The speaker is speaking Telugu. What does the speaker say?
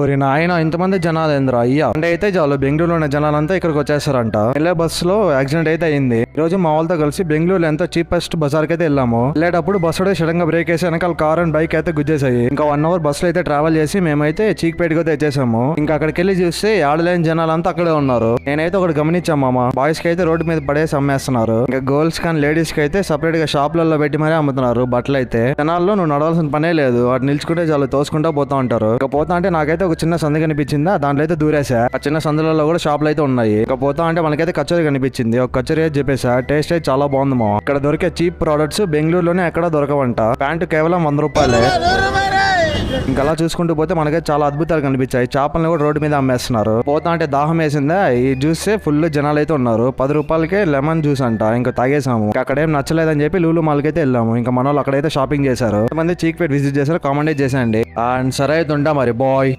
ఓరి నాయన ఇంతమంది జనాలు ఏంద్రా అయ్యా అంటే అయితే చాలు బెంగళూరులో ఉన్న జనాలంతా ఇక్కడికి వచ్చేస్తారంట. వెళ్ళే బస్సులో యాక్సిడెంట్ అయితే అయింది. ఈ రోజు మా వాళ్ళతో కలిసి బెంగళూరులో ఎంతో చీపెస్ట్ బజార్ కి అయితే వెళ్ళాము. వెళ్ళేటప్పుడు బస్సు సడన్ గా బ్రేక్ వేసి వెనకాల కార్ అండ్ బైక్ అయితే గుద్దేశాయి. ఇంకా 1 అవర్ బస్సులో అయితే ట్రావెల్ చేసి మేమైతే చీక్పేటకి అయితే వచ్చేసాము. ఇంకా అక్కడికి వెళ్ళి చూస్తే ఆడలేని జనాలంతా అక్కడే ఉన్నారు. నేనైతే ఒకటి గమనించాం మామ, బాయ్స్ కి అయితే రోడ్డు మీద పడేసి అమ్మేస్తున్నారు. ఇంకా గర్ల్స్ కానీ లేడీస్ కి అయితే సపరేట్ గా షాప్లలో పెట్టి మరీ అమ్ముతున్నారు బట్టలు అయితే. జనాల్లో నువ్వు నడవాల్సిన పనే లేదు, వాటి నిల్చుకుంటే చాలా తోసుకుంటా పోతా ఉంటారు. ఇంకా పోతా అంటే నాకైతే ఒక చిన్న సందు కనిపించిందా, దాంట్లో అయితే దూరేసా. ఆ చిన్న సందులలో కూడా షాపులు అయితే ఉన్నాయి. ఇంకా పోతా అంటే మనకైతే కచోరీ కనిపించింది. ఒక కచోరీ అయితే చెప్పేసా, టేస్ట్ అయితే చాలా బాగుంది మా. ఇక్కడ దొరికే చీప్ ప్రొడక్ట్స్ బెంగళూరులోనే ఎక్కడ దొరకవంట. ప్యాంటు కేవలం 100 రూపాయలే. ఇంకా అలా చూసుకుంటూ పోతే మనకైతే చాలా అద్భుతాలు కనిపించాయి. చేపలను కూడా రోడ్డు మీద అమ్మేస్తున్నారు. పోతా అంటే దాహం వేసిందా, ఈ జ్యూస్ ఫుల్ జనాలు అయితే ఉన్నారు. 10 రూపాయలకే లెమన్ జ్యూస్ అంట. ఇంకా తాగేసాము. అక్కడ ఏం నచ్చలేదని చెప్పి లూలు మాల్కి అయితే వెళ్ళాము. ఇంకా మన వాళ్ళు అక్కడైతే షాపింగ్ చేశారు. కొంతమంది చీక్పేట్ విజిట్ చేశారు, కామెంట్ చేసేయండి. అండ్ సరే అయితే ఉంటా మరి బాయ్.